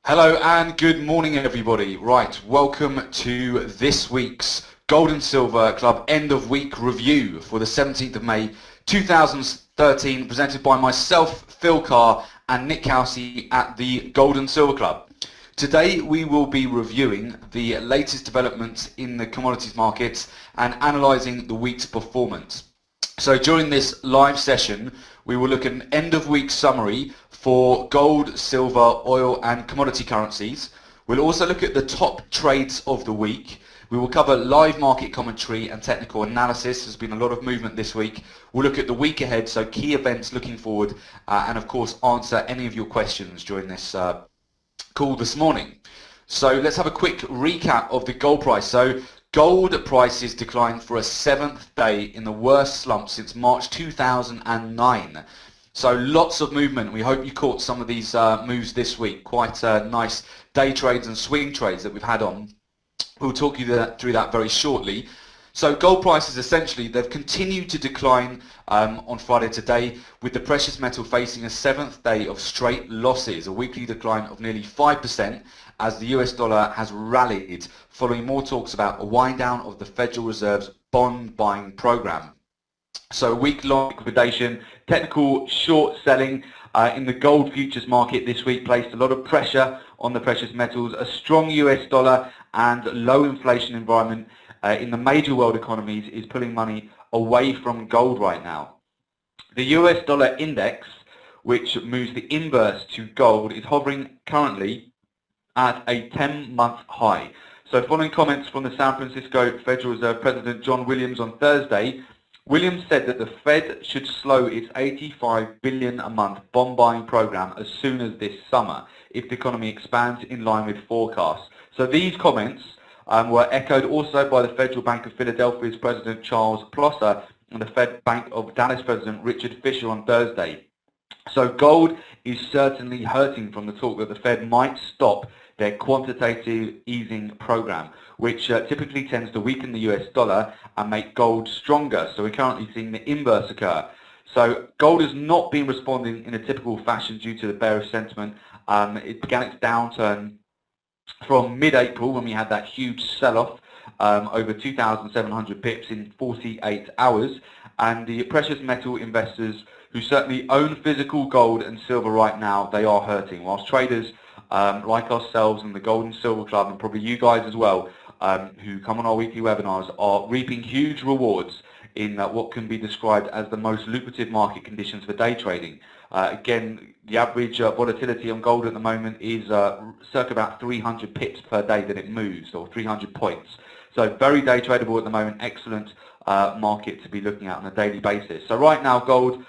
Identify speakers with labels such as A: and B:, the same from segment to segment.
A: Hello and good morning everybody. Right, welcome to this week's Gold and Silver Club end of week review for the 17th of May 2013, presented by myself, Phil Carr and Nick Housey at the Gold and Silver Club. Today we will be reviewing the latest developments in the commodities markets and analysing the week's performance. So during this live session we will look at an end of week summary for gold, silver, oil and commodity currencies. We'll also look at the top trades of the week. We will cover live market commentary and technical analysis. There's been a lot of movement this week. We'll look at the week ahead, so key events looking forward, and of course answer any of your questions during this call this morning. So let's have a quick recap of the gold price. So gold prices declined for a 7th day in the worst slump since March 2009. So lots of movement. We hope you caught some of these moves this week. Quite nice day trades and swing trades that we've had on. We'll talk you through that very shortly. So gold prices essentially, they've continued to decline on Friday today, with the precious metal facing a 7th day of straight losses, a weekly decline of nearly 5% as the US dollar has rallied following more talks about a wind down of the Federal Reserve's bond buying program. So week-long liquidation, technical short selling in the gold futures market this week placed a lot of pressure on the precious metals. A strong US dollar and low inflation environment in the major world economies is pulling money away from gold right now. The US dollar index, which moves the inverse to gold, is hovering currently at a 10-month high. So following comments from the San Francisco Federal Reserve President John Williams on Thursday, Williams said that the Fed should slow its $85 billion a month bond buying program as soon as this summer if the economy expands in line with forecasts. So these comments were echoed also by the Federal Bank of Philadelphia's President Charles Plosser and the Fed Bank of Dallas President Richard Fisher on Thursday. So gold is certainly hurting from the talk that the Fed might stop their quantitative easing program, which typically tends to weaken the US dollar and make gold stronger. So we're currently seeing the inverse occur. So gold has not been responding in a typical fashion due to the bearish sentiment. It began its downturn from mid-April when we had that huge sell-off over 2,700 pips in 48 hours. And the precious metal investors who certainly own physical gold and silver right now, they are hurting. Whilst traders like ourselves and the Gold and Silver Club, and probably you guys as well, who come on our weekly webinars, are reaping huge rewards in what can be described as the most lucrative market conditions for day trading. Again, the average volatility on gold at the moment is circa about 300 pips per day that it moves, or 300 points. So very day tradable at the moment, excellent market to be looking at on a daily basis. So right now gold,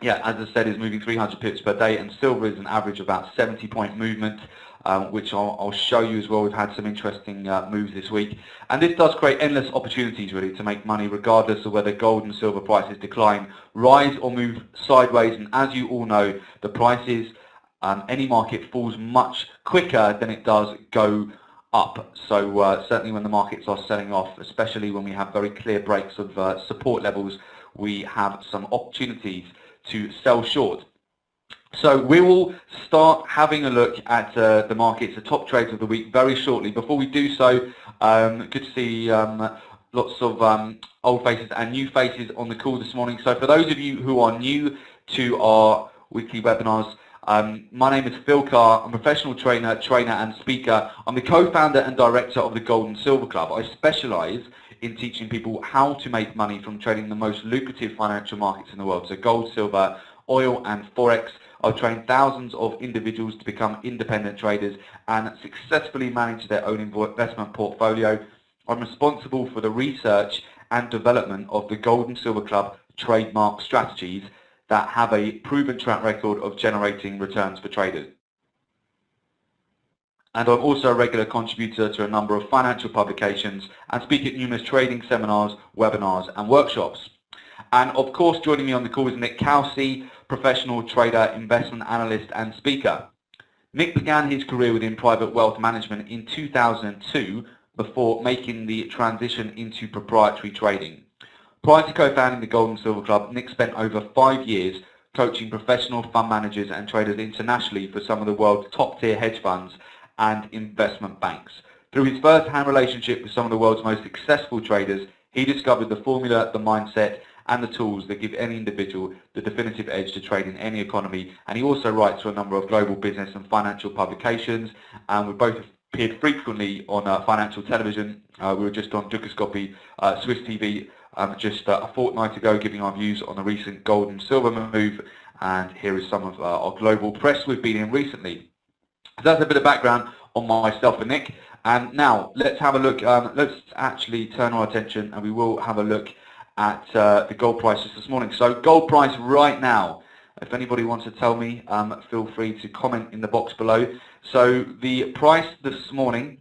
A: yeah, as I said, is moving 300 pips per day, and silver is an average of about 70-point movement, which I'll show you as well. We've had some interesting moves this week, and this does create endless opportunities really to make money regardless of whether gold and silver prices decline, rise or move sideways. And as you all know, the prices, any market falls much quicker than it does go up. So certainly when the markets are selling off, especially when we have very clear breaks of support levels, we have some opportunities to sell short. So we will start having a look at the markets, the top trades of the week, very shortly. Before we do so, good to see lots of old faces and new faces on the call this morning. So for those of you who are new to our weekly webinars, my name is Phil Carr. I'm a professional trainer and speaker. I'm the co-founder and director of the Gold and Silver Club. I specialize in teaching people how to make money from trading the most lucrative financial markets in the world. So gold, silver, oil and forex. I've trained thousands of individuals to become independent traders and successfully manage their own investment portfolio. I'm responsible for the research and development of the Gold and Silver Club trademark strategies that have a proven track record of generating returns for traders. And I'm also a regular contributor to a number of financial publications and speak at numerous trading seminars, webinars and workshops. And of course, joining me on the call is Nick Housey, professional trader, investment analyst and speaker. Nick began his career within private wealth management in 2002 before making the transition into proprietary trading. Prior to co-founding the Gold and Silver Club, Nick spent over 5 years coaching professional fund managers and traders internationally for some of the world's top-tier hedge funds and investment banks. Through his first-hand relationship with some of the world's most successful traders, he discovered the formula, the mindset, and the tools that give any individual the definitive edge to trade in any economy. And he also writes for a number of global business and financial publications, and we both appeared frequently on financial television. We were just on Dukascopy, Swiss TV, just a fortnight ago, giving our views on the recent gold and silver move, and here is some of our global press we've been in recently. So that's a bit of background on myself and Nick. And now let's have a look, let's actually turn our attention and we will have a look at the gold prices this morning. So gold price right now, if anybody wants to tell me, feel free to comment in the box below. So the price this morning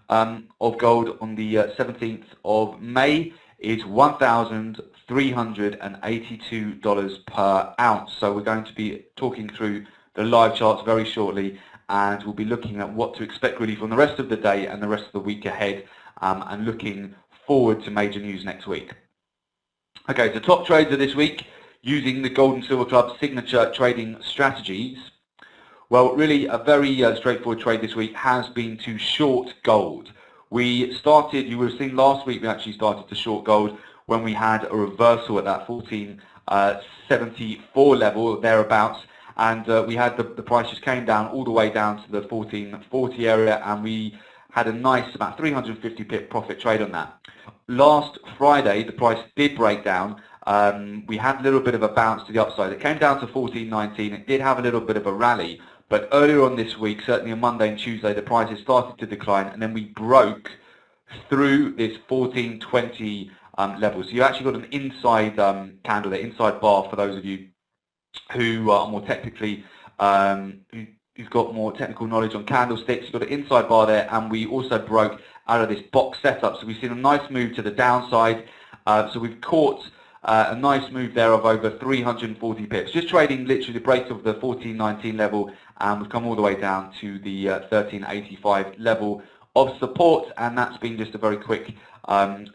A: of gold on the 17th of May is $1,382 per ounce. So we're going to be talking through the live charts very shortly, and we'll be looking at what to expect really from the rest of the day and the rest of the week ahead, and looking forward to major news next week. Okay, so top trades of this week using the Gold and Silver Club signature trading strategies. Well, really a very straightforward trade this week has been to short gold. We started, you would have seen last week, we actually started to short gold when we had a reversal at that 1474 level, thereabouts, and we had the price just came down all the way down to the 1440 area, and we had a nice about 350 pip profit trade on that. Last Friday, the price did break down. We had a little bit of a bounce to the upside. It came down to 1419. It did have a little bit of a rally, but earlier on this week, certainly on Monday and Tuesday, the prices started to decline, and then we broke through this 1420 level. So you actually got an inside candle there, inside bar for those of you who are more technically, who've got more technical knowledge on candlesticks. You've got an inside bar there, and we also broke out of this box setup. So we've seen a nice move to the downside. So we've caught a nice move there of over 340 pips. Just trading literally the break of the 1419 level, and we've come all the way down to the 1385 level of support, and that's been just a very quick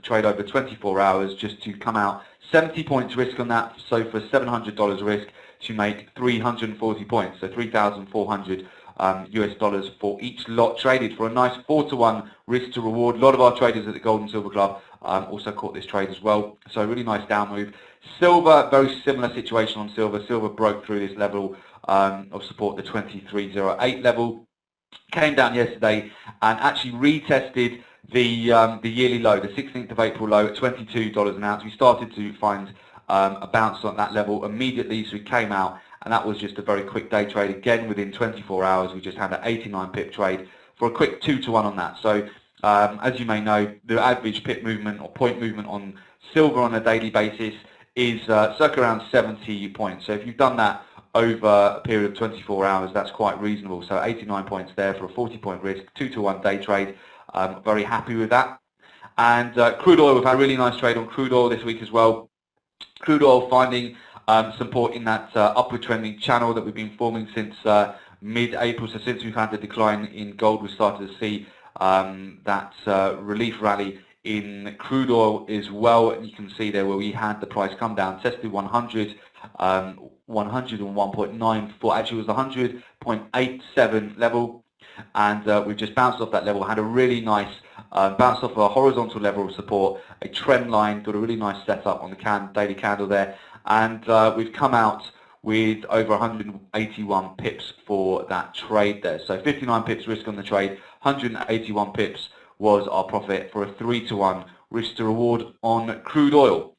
A: trade over 24 hours just to come out 70 points risk on that. So for $700 risk to make 340 points, so 3,400 US dollars for each lot traded for a nice 4-to-1 risk to reward. A lot of our traders at the Gold and Silver Club also caught this trade as well, so a really nice down move. Silver, very similar situation on silver. Silver broke through this level of support, the 2308 level, came down yesterday and actually retested the yearly low, the 16th of April low at $22 an ounce. We started to find a bounce on that level immediately, so we came out, and that was just a very quick day trade. Again, within 24 hours, we just had an 89 pip trade for a quick 2-to-1 on that. So as you may know, the average pip movement or point movement on silver on a daily basis is circa around 70 points. So if you've done that over a period of 24 hours, that's quite reasonable. So 89 points there for a 40-point risk, 2-to-1 day trade. Very happy with that. And crude oil, we've had a really nice trade on crude oil this week as well. Crude oil finding support in that upward trending channel that we've been forming since mid-April. So since we've had the decline in gold, we started to see that relief rally in crude oil as well. And you can see there where we had the price come down, tested 100, 101.94, actually it was 100.87 level, and we've just bounced off that level, had a really nice bounce off a horizontal level of support, a trend line, got a really nice setup on the daily candle there, and we've come out with over 181 pips for that trade there. So 59 pips risk on the trade, 181 pips was our profit for a 3-to-1 risk to reward on crude oil.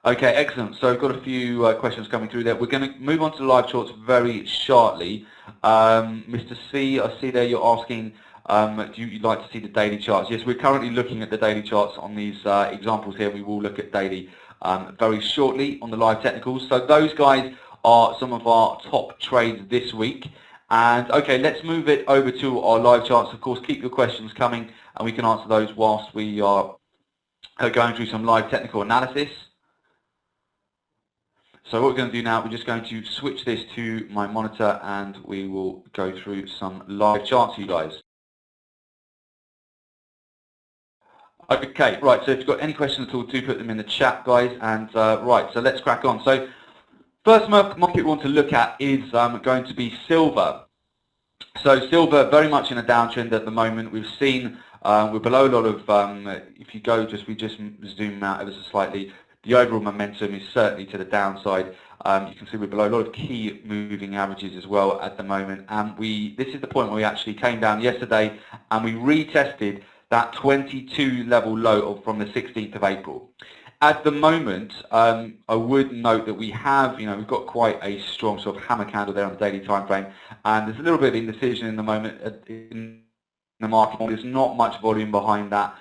A: Okay, excellent. So I've got a few questions coming through there. We're going to move on to the live charts very shortly. Mr. C, I see there you're asking, do you like to see the daily charts? Yes, we're currently looking at the daily charts on these examples here. We will look at daily very shortly on the live technicals. So those guys are some of our top trades this week. And okay, let's move it over to our live charts. Of course, keep your questions coming, and we can answer those whilst we are going through some live technical analysis. So what we're going to do now, we're just going to switch this to my monitor, and we will go through some live charts for you guys. Okay, right, so if you've got any questions at all, do put them in the chat, guys. And right, so let's crack on. So First market we want to look at is going to be silver. So silver very much in a downtrend at the moment. We've seen we're below a lot of, if you go we just zoom out ever so slightly, the overall momentum is certainly to the downside. You can see we're below a lot of key moving averages as well at the moment. And this is the point where we actually came down yesterday and we retested that 22 level low from the 16th of April. At the moment, I would note that we have, we've got quite a strong sort of hammer candle there on the daily time frame, and there's a little bit of indecision in the moment in the market. There's not much volume behind that.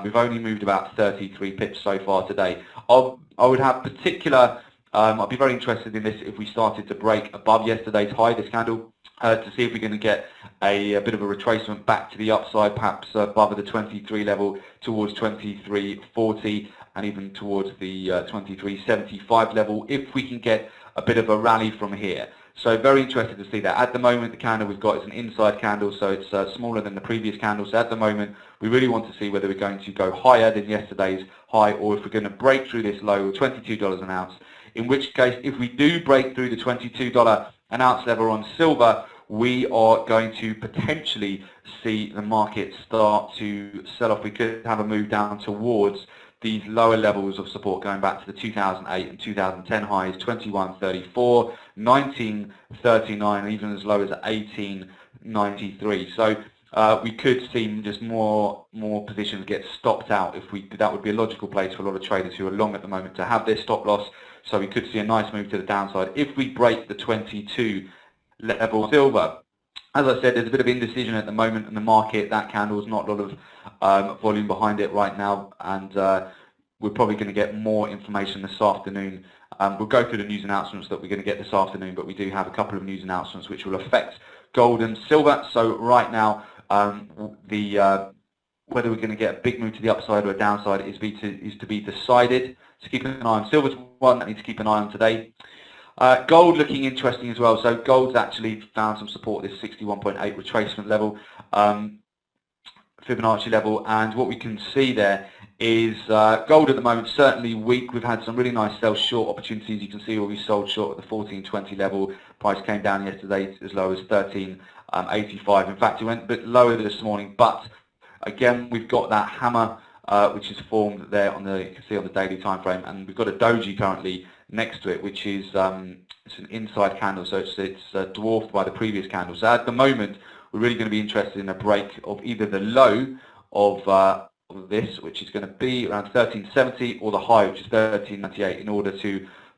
A: We've only moved about 33 pips so far today. I would have particular, I'd be very interested in this if we started to break above yesterday's high, this candle, to see if we're going to get a bit of a retracement back to the upside, perhaps above the 23 level towards 23.40 and even towards the 23.75 level, if we can get a bit of a rally from here. So very interested to see that. At the moment, the candle we've got is an inside candle, so it's smaller than the previous candle. So at the moment, we really want to see whether we're going to go higher than yesterday's high, or if we're going to break through this low, $22 an ounce. In which case, if we do break through the $22 an ounce level on silver, we are going to potentially see the market start to sell off. We could have a move down towards these lower levels of support going back to the 2008 and 2010 highs, 21.34, 19.39, even as low as 18.93. So we could see just more positions get stopped out. That would be a logical place for a lot of traders who are long at the moment to have their stop loss. So we could see a nice move to the downside if we break the 22 level silver. As I said, there's a bit of indecision at the moment in the market. That candle's not a lot of volume behind it right now, and we're probably going to get more information this afternoon. We'll go through the news announcements that we're going to get this afternoon, but we do have a couple of news announcements which will affect gold and silver. So right now, whether we're going to get a big move to the upside or a downside is to be decided. So keep an eye on silver's one that I need to keep an eye on today. Gold looking interesting as well. So gold's actually found some support at this 61.8 retracement level, Fibonacci level, and what we can see there is gold at the moment certainly weak. We've had some really nice sell short opportunities. You can see where we sold short at the 14.20 level. Price came down yesterday as low as 13.85. In fact, it went a bit lower this morning, but again we've got that hammer which is formed there on you can see on the daily time frame, and we've got a doji currently next to it, which is it's an inside candle, so it's dwarfed by the previous candle. So at the moment, we're really going to be interested in a break of either the low of this, which is going to be around 13.70, or the high, which is 13.98, in order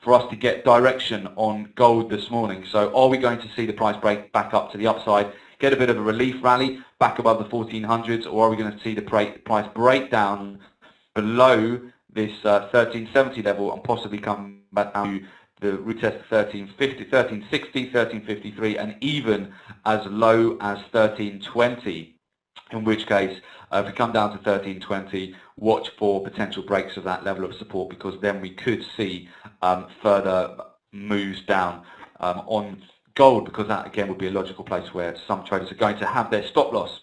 A: for us to get direction on gold this morning. So are we going to see the price break back up to the upside, get a bit of a relief rally back above the 1400s, or are we going to see the price break down below this 13.70 level and possibly come back down to the retest 13.50, 13.60, 13.53, and even as low as 13.20, in which case if we come down to 13.20, watch for potential breaks of that level of support, because then we could see further moves down on gold, because that again would be a logical place where some traders are going to have their stop loss.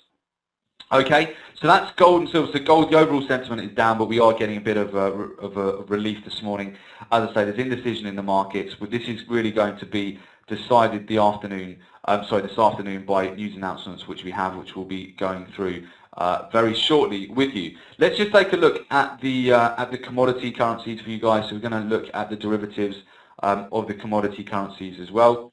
A: Okay, so that's gold and silver. So gold, the overall sentiment is down, but we are getting a bit of a relief this morning. As I say, there's indecision in the markets, but this is really going to be decided this afternoon by news announcements which we'll be going through very shortly with you. Let's just take a look at the commodity currencies for you guys. So we're going to look at the derivatives of the commodity currencies as well.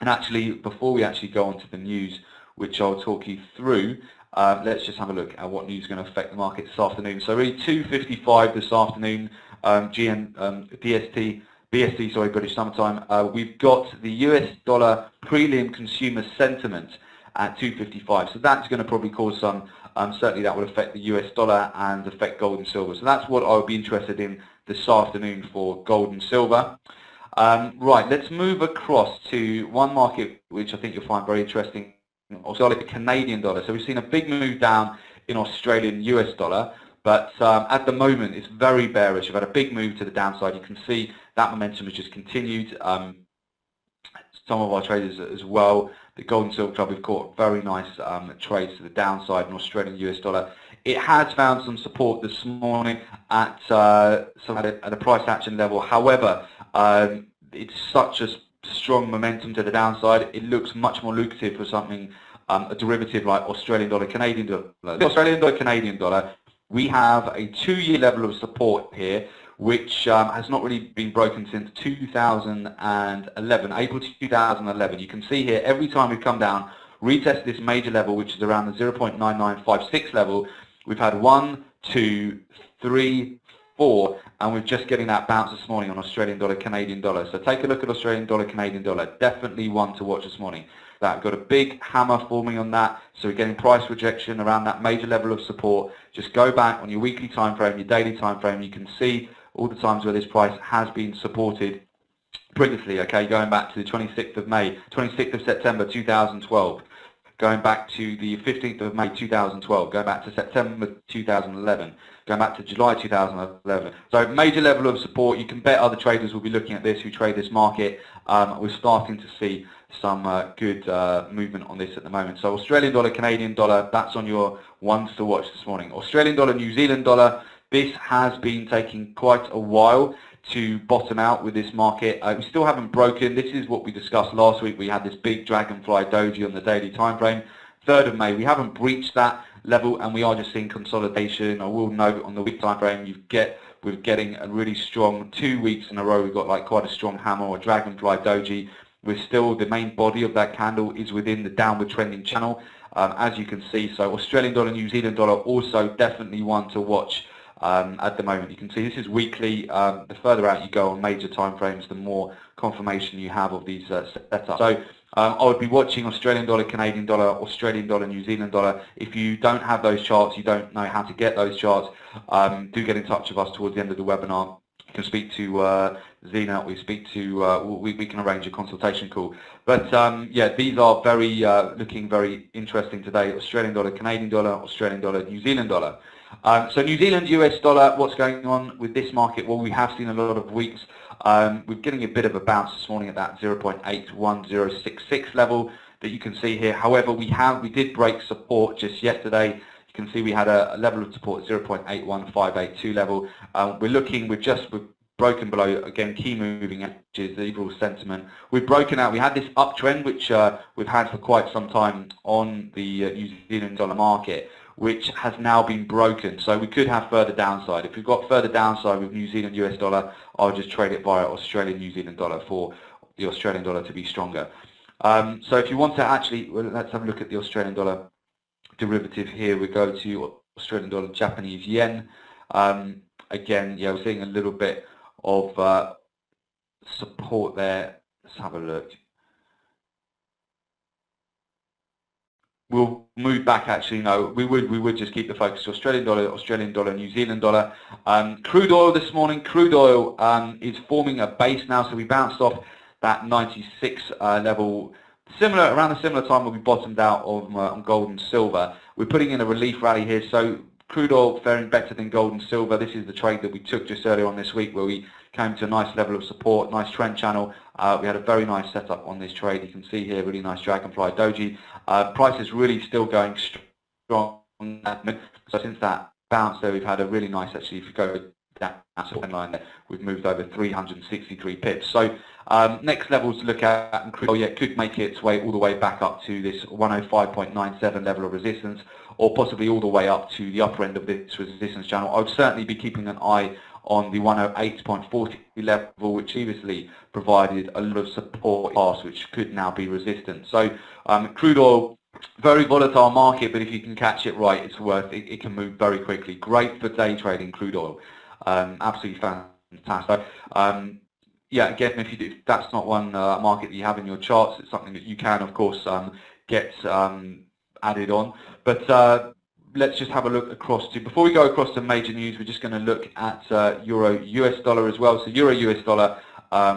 A: And actually, before we actually go on to the news, which I'll talk you through, let's just have a look at what news is going to affect the market this afternoon. So really 2:55 this afternoon, BST, sorry, British Summer Time. We've got the US dollar prelim consumer sentiment at 2:55. So that's going to probably cause some, certainly that will affect the US dollar and affect gold and silver. So that's what I would be interested in this afternoon for gold and silver. Right, let's move across to one market which I think you'll find very interesting. Also, the Canadian dollar. So we've seen a big move down in Australian US dollar, but at the moment it's very bearish. We've had a big move to the downside. You can see that momentum has just continued. Some of our traders as well, the Gold and Silver Club, we've caught very nice trades to the downside in Australian US dollar. It has found some support this morning at a price action level. However, it's such a strong momentum to the downside, it looks much more lucrative for something, a derivative like Australian dollar, Canadian dollar. The Australian dollar, Canadian dollar, we have a 2-year level of support here, which has not really been broken since 2011, April 2011. You can see here, every time we've come down, retest this major level, which is around the 0.9956 level, we've had 1, 2, 3, 4, and we're just getting that bounce this morning on Australian dollar, Canadian dollar. So take a look at Australian dollar, Canadian dollar. Definitely one to watch this morning. That got a big hammer forming on that, so we're getting price rejection around that major level of support. Just go back on your weekly time frame, your daily time frame. You can see all the times where this price has been supported previously. Okay, going back to the 26th of May, 26th of September 2012. Going back to the 15th of May 2012, going back to September 2011, going back to July 2011. So major level of support. You can bet other traders will be looking at this who trade this market. We're starting to see some good movement on this at the moment. So Australian dollar, Canadian dollar, that's on your ones to watch this morning. Australian dollar, New Zealand dollar, this has been taking quite a while to bottom out with this market. We still haven't broken. This is what we discussed last week. We had this big dragonfly doji on the daily time frame. 3rd of May, we haven't breached that level, and we are just seeing consolidation. I will note on the week time frame, we're getting a really strong 2 weeks in a row. We've got like quite a strong hammer or dragonfly doji. We're still, the main body of that candle is within the downward trending channel, as you can see. So Australian dollar, New Zealand dollar, also definitely one to watch. At the moment, you can see this is weekly. The further out you go on major time frames, the more confirmation you have of these setups. So I would be watching Australian dollar, Canadian dollar, Australian dollar, New Zealand dollar. If you don't have those charts, you don't know how to get those charts, do get in touch with us towards the end of the webinar. You can speak to Zena. We can arrange a consultation call. But yeah, these are very looking very interesting today. Australian dollar, Canadian dollar, Australian dollar, New Zealand dollar. So New Zealand, US dollar, what's going on with this market? Well, we have seen a lot of weeks. We're getting a bit of a bounce this morning at that 0.811066 level that you can see here. However, we did break support just yesterday. You can see we had a level of support 0.81582 level. We've broken below, again, key moving averages, the overall sentiment. We've broken out. We had this uptrend, which we've had for quite some time on the New Zealand dollar market, which has now been broken. So we could have further downside. If we've got further downside with New Zealand US dollar, I'll just trade it via Australian New Zealand dollar for the Australian dollar to be stronger. So if you want to actually, well, let's have a look at the Australian dollar derivative here. We go to Australian dollar, Japanese yen. Again, yeah, we're seeing a little bit of support there. Let's have a look. We'll move back. Actually, no, we would just keep the focus to Australian dollar, New Zealand dollar. Crude oil this morning. Crude oil is forming a base now, so we bounced off that 96 level. Around a similar time when we bottomed out on gold and silver. We're putting in a relief rally here, so crude oil faring better than gold and silver. This is the trade that we took just earlier on this week, where we came to a nice level of support, nice trend channel. We had a very nice setup on this trade. You can see here, really nice dragonfly doji. Price is really still going strong. So since that bounce there, we've had a really nice, actually, if you go down that line there, we've moved over 363 pips. So next levels to look at, and crude oil, yeah, could make its way all the way back up to this 105.97 level of resistance, or possibly all the way up to the upper end of this resistance channel. I would certainly be keeping an eye on the 108.40 level, which previously provided a lot of support past, which could now be resistant. So crude oil, very volatile market, but if you can catch it right, it's worth it. It can move very quickly. Great for day trading, crude oil. Absolutely fantastic. Yeah, again, if that's not one market that you have in your charts, it's something that you can, of course, get added on. But let's just have a look across to, before we go across to major news, we're just going to look at Euro US dollar as well. So Euro US dollar,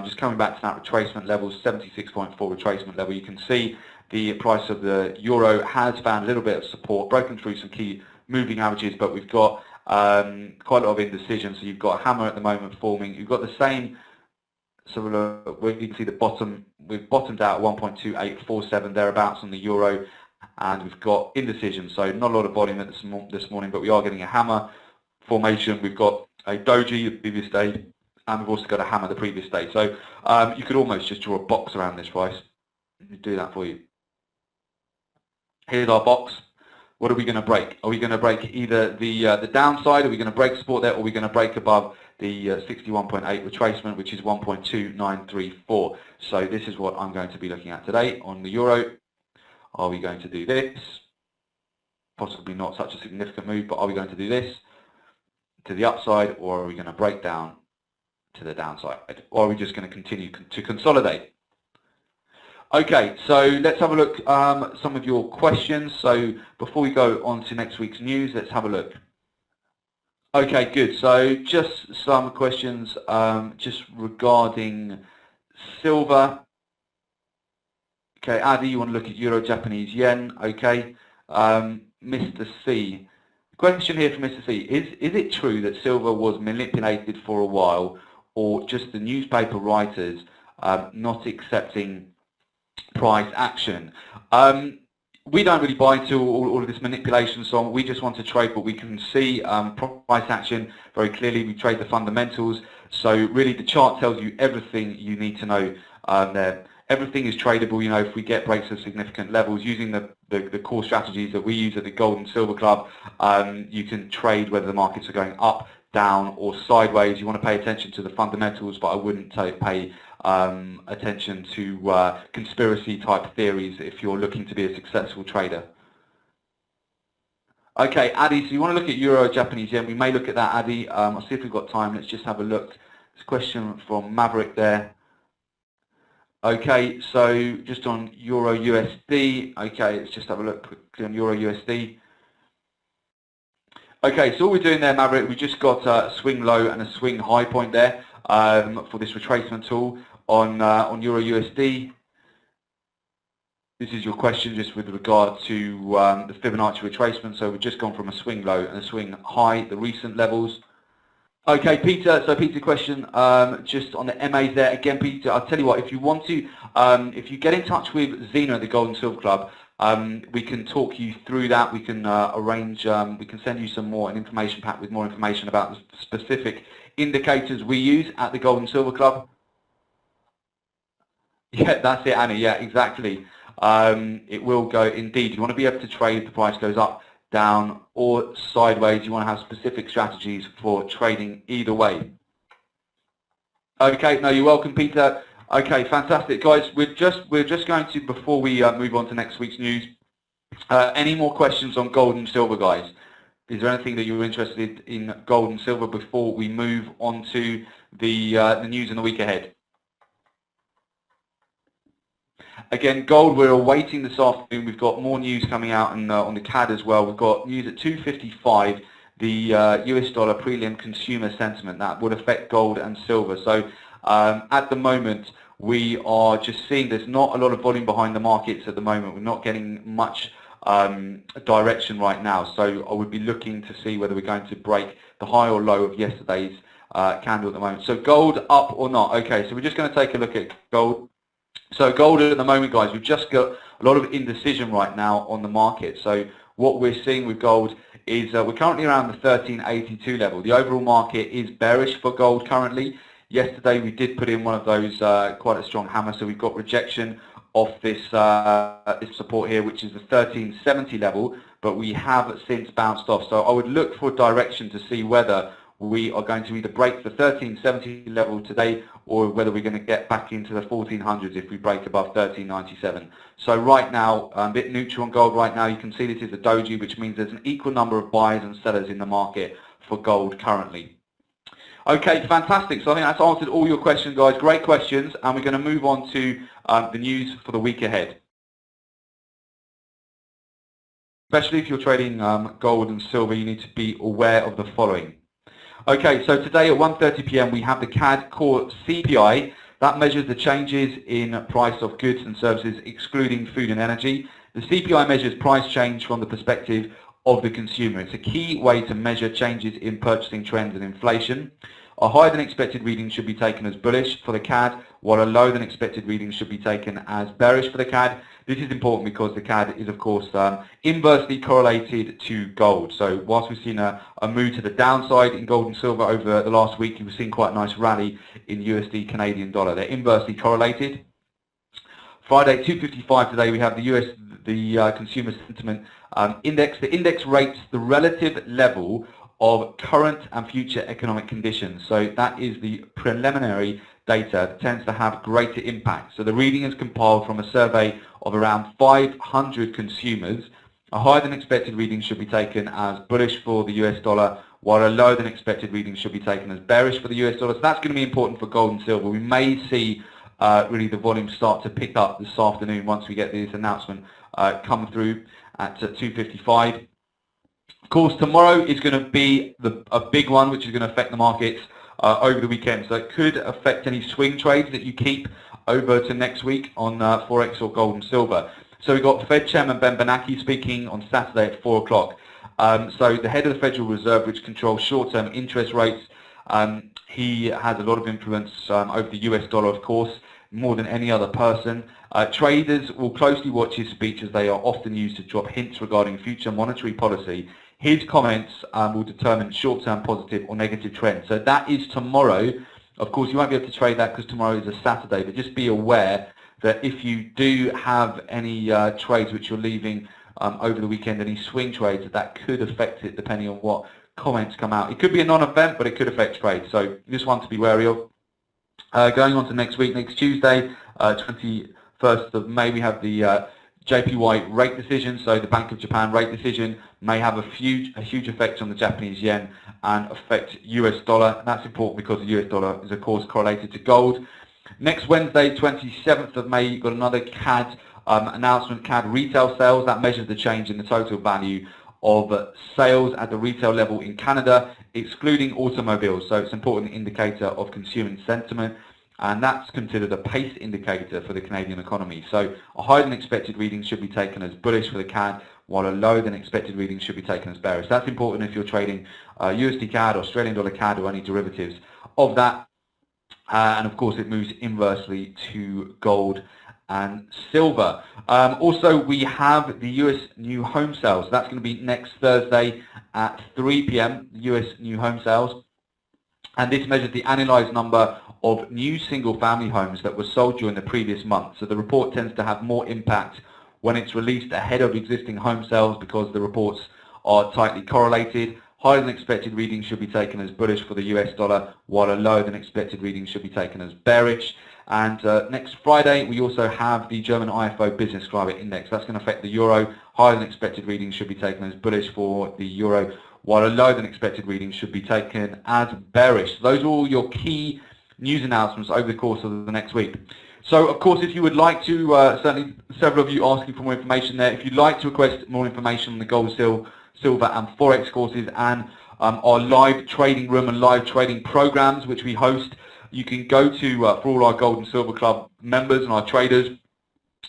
A: just coming back to that retracement level, 76.4 retracement level. You can see the price of the euro has found a little bit of support, broken through some key moving averages, but we've got quite a lot of indecision. So you've got a hammer at the moment forming. You've got the same sort of, where you can see the bottom, we've bottomed out at 1.2847 thereabouts on the euro, and we've got indecision. So not a lot of volume at this morning, but we are getting a hammer formation. We've got a doji the previous day, and we've also got a hammer the previous day. So you could almost just draw a box around this price. Let me do that for you. Here's our box. What are we going to break? Are we going to break either the downside, are we going to break support there, or are we going to break above the 61.8 retracement, which is 1.2934? So this is what I'm going to be looking at today on the euro. Are we going to do this? Possibly not such a significant move, but are we going to do this to the upside, or are we going to break down to the downside? Or are we just going to continue to consolidate? Okay, so let's have a look some of your questions. So before we go on to next week's news, let's have a look. Okay, good. So just some questions just regarding silver. Okay, Adi, you want to look at euro, Japanese yen. Okay, Mr. C. Question here from Mr. C. Is it true that silver was manipulated for a while, or just the newspaper writers not accepting price action? We don't really buy into all of this manipulation, so we just want to trade what we can see. Price action, very clearly, we trade the fundamentals. So really the chart tells you everything you need to know there. Everything is tradable, you know, if we get breaks of significant levels. Using the core strategies that we use at the Gold and Silver Club, you can trade whether the markets are going up, down or sideways. You want to pay attention to the fundamentals, but I wouldn't pay attention to conspiracy type theories if you're looking to be a successful trader. Okay, Adi, so you want to look at euro, Japanese yen. We may look at that, Adi. I'll see if we've got time. Let's just have a look. There's a question from Maverick there. Okay, so just on euro USD. Okay, let's just have a look quickly on euro USD. Okay, so all we're doing there, Maverick, we just got a swing low and a swing high point there for this retracement tool on euro USD. This is your question just with regard to the Fibonacci retracement. So we've just gone from a swing low and a swing high, the recent levels. Okay, Peter. So Peter, question just on the MAs there. Again, Peter, I'll tell you what, if you want to, if you get in touch with Zena at the Gold and Silver Club, we can talk you through that. We can arrange, we can send you some more, an information pack with more information about the specific indicators we use at the Gold and Silver Club. Yeah, that's it, Annie. Yeah, exactly. It will go, indeed. You want to be able to trade if the price goes up, down or sideways. You want to have specific strategies for trading either way. Okay, no, you're welcome, Peter. Okay, fantastic, guys. We're just going to, before we move on to next week's news, any more questions on gold and silver, guys? Is there anything that you're interested in gold and silver before we move on to the news in the week ahead? Again, gold, we're awaiting this afternoon. We've got more news coming out on the CAD as well. We've got news at 2:55, the US dollar prelim consumer sentiment. That would affect gold and silver. So at the moment, we are just seeing there's not a lot of volume behind the markets at the moment. We're not getting much direction right now. So I would be looking to see whether we're going to break the high or low of yesterday's candle at the moment. So gold up or not? Okay, so we're just going to take a look at gold. So gold at the moment, guys, we've just got a lot of indecision right now on the market. So what we're seeing with gold is we're currently around the 1382 level. The overall market is bearish for gold currently. Yesterday we did put in one of those quite a strong hammer, so we've got rejection of this this support here, which is the 1370 level, but we have since bounced off. So I would look for direction to see whether we are going to either break the 1370 level today or whether we're going to get back into the 1400s if we break above 1397. So right now, a bit neutral on gold right now. You can see this is a doji, which means there's an equal number of buyers and sellers in the market for gold currently. Okay, fantastic. So I think that's answered all your questions, guys. Great questions, and we're going to move on to the news for the week ahead. Especially if you're trading gold and silver, you need to be aware of the following. Okay, so today at 1:30 p.m. we have the CAD core CPI. That measures the changes in price of goods and services excluding food and energy. The CPI measures price change from the perspective of the consumer. It's a key way to measure changes in purchasing trends and inflation. A higher than expected reading should be taken as bullish for the CAD, while a lower than expected reading should be taken as bearish for the CAD. This is important because the CAD is, of course, inversely correlated to gold. So whilst we've seen a move to the downside in gold and silver over the last week, you've seen quite a nice rally in USD Canadian dollar. They're inversely correlated. Friday, 2:55 today, we have the consumer sentiment index. The index rates the relative level of current and future economic conditions. So that is the preliminary data that tends to have greater impact. So the reading is compiled from a survey of around 500 consumers. A higher than expected reading should be taken as bullish for the US dollar, while a lower than expected reading should be taken as bearish for the US dollar. So that's going to be important for gold and silver. We may see really the volume start to pick up this afternoon once we get this announcement come through at 2:55. Of course, tomorrow is going to be a big one, which is going to affect the markets over the weekend. So it could affect any swing trades that you keep over to next week on Forex or gold and silver. So we've got Fed Chairman Ben Bernanke speaking on Saturday at 4 o'clock. So the head of the Federal Reserve, which controls short-term interest rates, he has a lot of influence over the US dollar, of course, more than any other person. Traders will closely watch his speech as they are often used to drop hints regarding future monetary policy. His comments will determine short-term positive or negative trends. So that is tomorrow. Of course, you won't be able to trade that because tomorrow is a Saturday, but just be aware that if you do have any trades which you're leaving over the weekend, any swing trades, that could affect it depending on what comments come out. It could be a non-event, but it could affect trades. So just one to be wary of. Going on to next week, next Tuesday, 21st of May, we have the JPY rate decision. So the Bank of Japan rate decision may have a huge effect on the Japanese yen and affect US dollar. And that's important because the US dollar is, of course, correlated to gold. Next Wednesday, 27th of May, you've got another CAD announcement, CAD retail sales. That measures the change in the total value of sales at the retail level in Canada, excluding automobiles. So it's an important indicator of consumer sentiment, and that's considered a pace indicator for the Canadian economy. So a higher than expected reading should be taken as bullish for the CAD, while a lower than expected reading should be taken as bearish. That's important if you're trading USD CAD, Australian dollar CAD, or any derivatives of that. And of course, it moves inversely to gold and silver. Also, we have the US new home sales. That's going to be next Thursday at 3 p.m. US new home sales. And this measures the annualized number of new single-family homes that were sold during the previous month. So the report tends to have more impact when it's released ahead of existing home sales because the reports are tightly correlated. Higher than expected readings should be taken as bullish for the US dollar, while a lower than expected reading should be taken as bearish. And next Friday, we also have the German IFO Business Climate Index. That's going to affect the euro. Higher than expected readings should be taken as bullish for the euro, while a lower than expected reading should be taken as bearish. Those are all your key news announcements over the course of the next week. So, of course, if you would like to, certainly several of you asking for more information there, if you'd like to request more information on the gold, silver and Forex courses and our live trading room and live trading programs which we host, you can go to, for all our Gold and Silver Club members and our traders,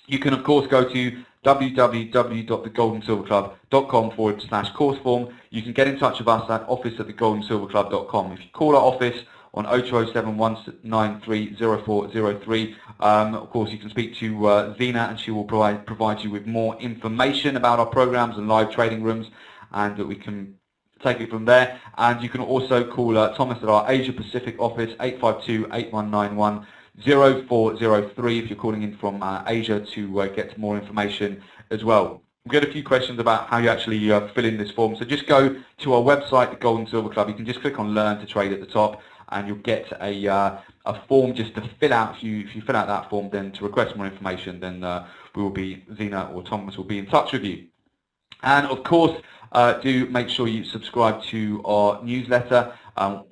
A: you can of course go to www.thegoldandsilverclub.com/course form. You can get in touch with us at office@thegoldandsilverclub.com. If you call our office on 0207-193-0403, of course you can speak to Zena and she will provide you with more information about our programs and live trading rooms, and we can take it from there. And you can also call Thomas at our Asia Pacific office, 852-8191-0403 if you're calling in from Asia to get more information as well. We've got a few questions about how you actually fill in this form. So just go to our website, the Gold and Silver Club. You can just click on Learn to Trade at the top, and you'll get a form just to fill out. If you fill out that form, then to request more information, then Zena or Thomas will be in touch with you. And of course, do make sure you subscribe to our newsletter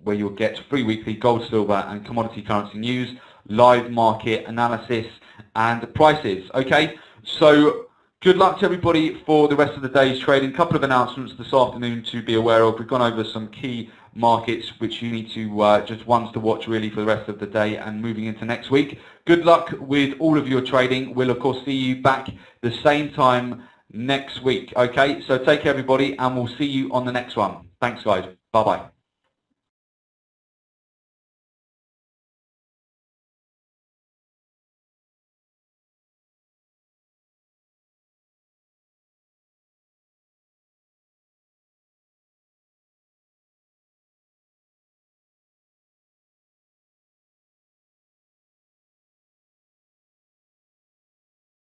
A: where you'll get free weekly gold, silver and commodity currency news, live market analysis and prices. Okay, so good luck to everybody for the rest of the day's trading. A couple of announcements this afternoon to be aware of. We've gone over some key markets which you need to, just ones to watch really for the rest of the day and moving into next week. Good luck with all of your trading. We'll of course see you back the same time next week. Okay, so take care everybody, and we'll see you on the next one. Thanks guys. Bye bye.